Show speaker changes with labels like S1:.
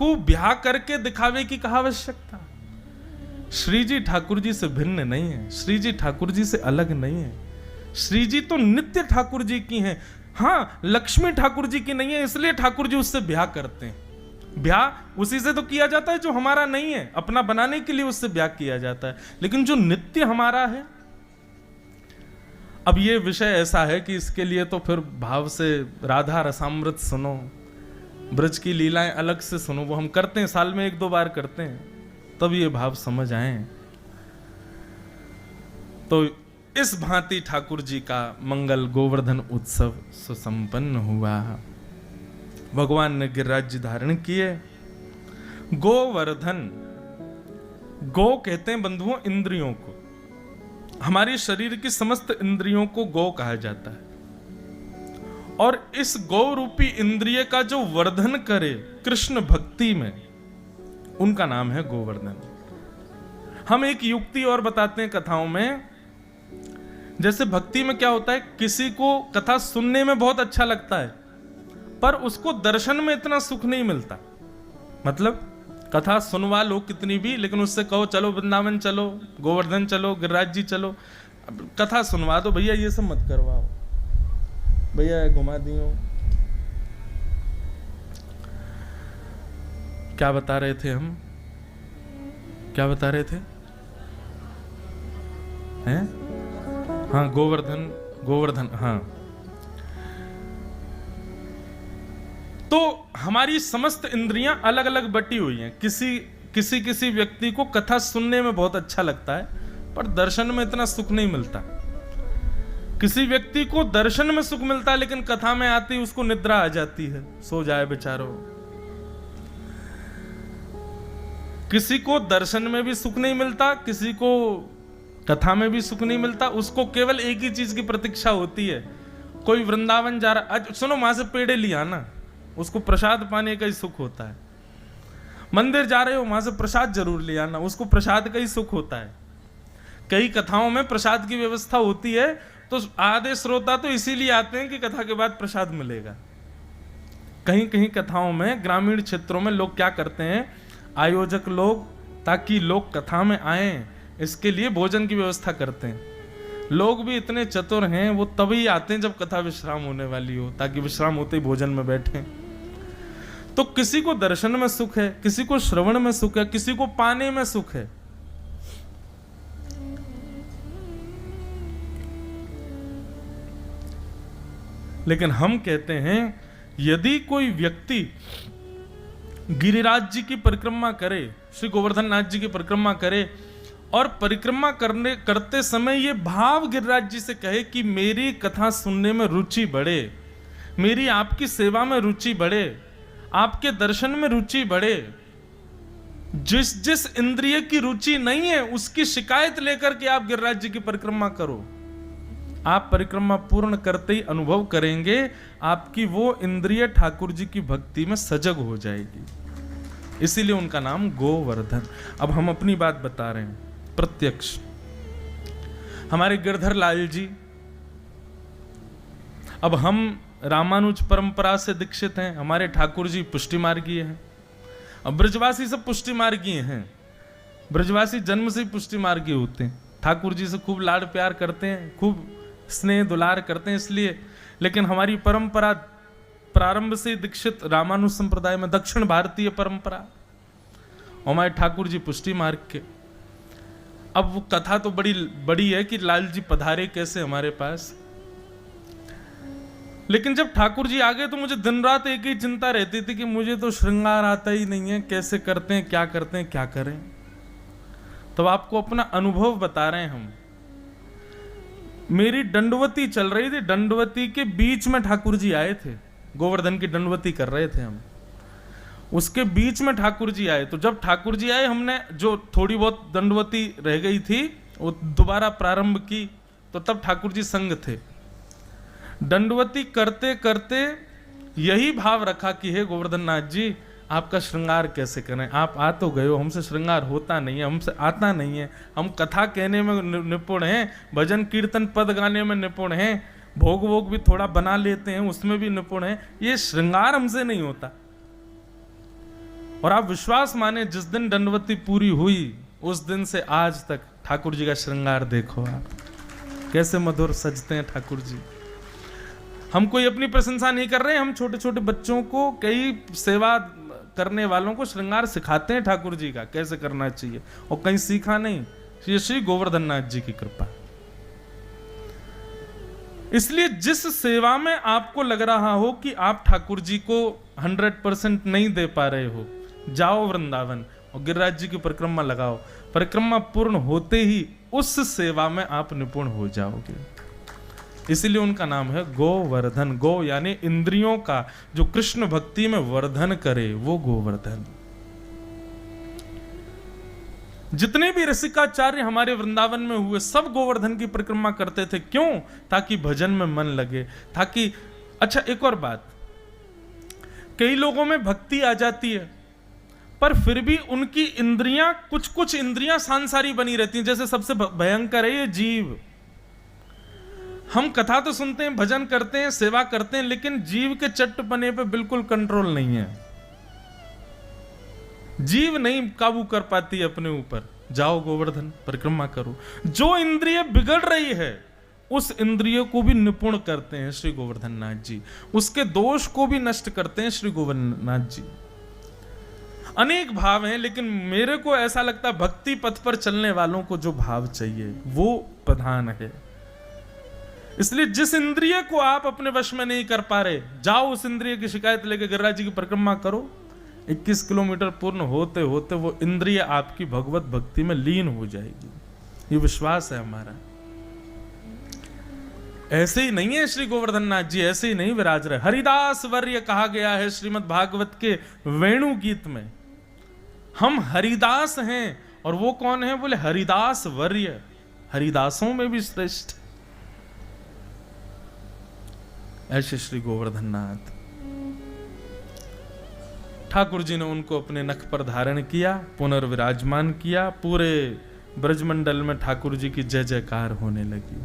S1: को ब्याह करके दिखावे की कहा आवश्यकता। श्री जी ठाकुर जी से भिन्न नहीं है, श्री जी ठाकुर जी से अलग नहीं है। श्री जी तो नित्य ठाकुर जी की हैं। हाँ, लक्ष्मी ठाकुर जी की नहीं है, इसलिए ठाकुर जी उससे ब्याह करते हैं। ब्याह उसी से तो किया जाता है जो हमारा नहीं है, अपना बनाने के लिए उससे ब्याह किया जाता है। लेकिन जो नित्य हमारा है, अब ये विषय ऐसा है कि इसके लिए तो फिर भाव से राधा रसामृत सुनो, ब्रज की लीलाएं अलग से सुनो। वो हम करते हैं, साल में 1-2 बार करते हैं, तब ये भाव समझ आए। तो इस भांति ठाकुर जी का मंगल गोवर्धन उत्सव सुसंपन्न हुआ। भगवान ने गिरिराज जी धारण किए। गोवर्धन, गो कहते हैं बंधुओं इंद्रियों को। हमारी शरीर की समस्त इंद्रियों को गो कहा जाता है। और इस गौ रूपी इंद्रिय का जो वर्धन करे कृष्ण भक्ति में, उनका नाम है गोवर्धन। हम एक युक्ति और बताते हैं कथाओं में। जैसे भक्ति में क्या होता है, किसी को कथा सुनने में बहुत अच्छा लगता है, पर उसको दर्शन में इतना सुख नहीं मिलता। मतलब कथा सुनवा लो कितनी भी, लेकिन उससे कहो चलो वृंदावन चलो, गोवर्धन चलो, गिरिराज जी चलो, अब कथा सुनवा दो, भैया ये सब मत करवाओ, भैया घुमा दियो। क्या बता रहे थे हम, क्या बता रहे थे? हैं? हाँ, गोवर्धन, हाँ। तो हमारी समस्त इंद्रियां अलग अलग बटी हुई हैं। किसी व्यक्ति को कथा सुनने में बहुत अच्छा लगता है, पर दर्शन में इतना सुख नहीं मिलता। किसी व्यक्ति को दर्शन में सुख मिलता है, लेकिन कथा में आती उसको निद्रा आ जाती है, सो जाए बेचारो। किसी को दर्शन में भी सुख नहीं मिलता, किसी को कथा में भी सुख नहीं मिलता। उसको केवल एक ही चीज की प्रतीक्षा होती है। कोई वृंदावन जा रहा, सुनो वहां से पेड़े लिया ना, उसको प्रसाद पाने का ही सुख होता है। मंदिर जा रहे हो, वहां से प्रसाद जरूर ले आना, उसको प्रसाद का ही सुख होता है। कई कथाओं में प्रसाद की व्यवस्था होती है, तो आधे श्रोता तो इसीलिए आते हैं कि कथा के बाद प्रसाद मिलेगा। कहीं कहीं कथाओं में, ग्रामीण क्षेत्रों में लोग क्या करते हैं, आयोजक लोग, ताकि लोग कथा में आए इसके लिए भोजन की व्यवस्था करते हैं। लोग भी इतने चतुर हैं, वो तभी आते हैं जब कथा विश्राम होने वाली हो, ताकि विश्राम होते ही भोजन में बैठें। तो किसी को दर्शन में सुख है, किसी को श्रवण में सुख है, किसी को पाने में सुख है। लेकिन हम कहते हैं, यदि कोई व्यक्ति गिरिराज जी की परिक्रमा करे, श्री गोवर्धन नाथ जी की परिक्रमा करे, और परिक्रमा करते समय ये भाव गिरिराज जी से कहे कि मेरी कथा सुनने में रुचि बढ़े, मेरी आपकी सेवा में रुचि बढ़े, आपके दर्शन में रुचि बढ़े। जिस इंद्रिय की रुचि नहीं है, उसकी शिकायत लेकर के आप गिरिराज जी की परिक्रमा करो। आप परिक्रमा पूर्ण करते ही अनुभव करेंगे, आपकी वो इंद्रिय ठाकुर जी की भक्ति में सजग हो जाएगी। इसीलिए उनका नाम गोवर्धन। अब हम अपनी बात बता रहे हैं प्रत्यक्ष। हमारे गिरधर लाल जी, अब हम रामानुज परंपरा से दीक्षित हैं, हमारे ठाकुर जी पुष्टि मार्गीय हैं। अब ब्रजवासी सब पुष्टि मार्गीय हैं, ब्रजवासी जन्म से ही पुष्टि मार्गीय होते हैं, ठाकुर जी से खूब लाड प्यार करते हैं, खूब स्नेह दुलार करते हैं, इसलिए। लेकिन हमारी परंपरा प्रारंभ से दीक्षित रामानुज संप्रदाय में, दक्षिण भारतीय परंपरा, हमारे ठाकुर जी पुष्टि मार्ग के। अब वो कथा तो बड़ी है कि लाल जी पधारे कैसे हमारे पास। लेकिन जब ठाकुर जी आ गए तो मुझे दिन रात एक ही चिंता रहती थी कि मुझे तो श्रृंगार आता ही नहीं है, कैसे करते हैं, क्या करें। तो आपको अपना अनुभव बता रहे हैं हम। मेरी दंडवती चल रही थी, दंडवती के बीच में ठाकुर जी आए थे, गोवर्धन की दंडवती कर रहे थे हम, उसके बीच में ठाकुर जी आए। तो जब ठाकुर जी आए, हमने जो थोड़ी बहुत दंडवती रह गई थी वो दोबारा प्रारंभ की, तो तब ठाकुर जी संग थे। दंडवती करते करते यही भाव रखा कि हे गोवर्धन नाथ जी, आपका श्रृंगार कैसे करें, आप आ तो गए हो, हमसे श्रृंगार होता नहीं है, हमसे आता नहीं है। हम कथा कहने में निपुण हैं, भजन कीर्तन पद गाने में निपुण हैं, भोग वोग भी थोड़ा बना लेते हैं, उसमें भी निपुण हैं, ये श्रृंगार हमसे नहीं होता। और आप विश्वास माने, जिस दिन दंडवती पूरी हुई उस दिन से आज तक ठाकुर जी का श्रृंगार देखो आप, कैसे मधुर सजते हैं ठाकुर जी। हम कोई अपनी प्रशंसा नहीं कर रहे, हम छोटे छोटे बच्चों को, कई सेवा करने वालों को श्रृंगार सिखाते हैं ठाकुर जी का कैसे करना चाहिए, और कहीं सीखा नहीं, ये श्री गोवर्धन नाथ जी की कृपा। इसलिए जिस सेवा में आपको लग रहा हो कि आप ठाकुर जी को 100% नहीं दे पा रहे हो, जाओ वृंदावन और गिरिराज जी की परिक्रमा लगाओ। परिक्रमा पूर्ण होते ही उस सेवा में आप निपुण हो जाओगे। इसीलिए उनका नाम है गोवर्धन। गो यानी इंद्रियों का जो कृष्ण भक्ति में वर्धन करे, वो गोवर्धन। जितने भी रसिकाचार्य हमारे वृंदावन में हुए सब गोवर्धन की परिक्रमा करते थे। क्यों? ताकि भजन में मन लगे, ताकि अच्छा एक और बात, कई लोगों में भक्ति आ जाती है पर फिर भी उनकी इंद्रियां, कुछ इंद्रियां सांसारी बनी रहती हैं। जैसे सबसे भयंकर है ये जीव। हम कथा तो सुनते हैं, भजन करते हैं, सेवा करते हैं, लेकिन जीव के चट्टपने पे बिल्कुल कंट्रोल नहीं है। जीव नहीं काबू कर पाती अपने ऊपर। जाओ गोवर्धन परिक्रमा करो। जो इंद्रिय बिगड़ रही है उस इंद्रिय को भी निपुण करते हैं श्री गोवर्धन नाथ जी, उसके दोष को भी नष्ट करते हैं श्री गोवर्धन नाथ जी। अनेक भाव हैं, लेकिन मेरे को ऐसा लगता है भक्ति पथ पर चलने वालों को जो भाव चाहिए वो प्रधान है। इसलिए जिस इंद्रिय को आप अपने वश में नहीं कर पा रहे, जाओ उस इंद्रिय की शिकायत लेकर गिरिराज जी की परिक्रमा करो। 21 किलोमीटर पूर्ण होते होते वो इंद्रिय आपकी भगवत भक्ति में लीन हो जाएगी। ये विश्वास है हमारा। ऐसे ही नहीं है श्री गोवर्धन नाथ जी, ऐसे ही नहीं विराज रहे। हरिदास वर्य कहा गया है श्रीमद् भागवत के वेणु गीत में। हम हरिदास हैं और वो कौन है? बोले हरिदास वर्य, हरिदासों में भी श्रेष्ठ। ऐसे श्री गोवर्धन नाथ। ठाकुर जी ने उनको अपने नख पर धारण किया, पुनर्विराजमान किया। पूरे ब्रजमंडल में ठाकुर जी की जय जयकार होने लगी।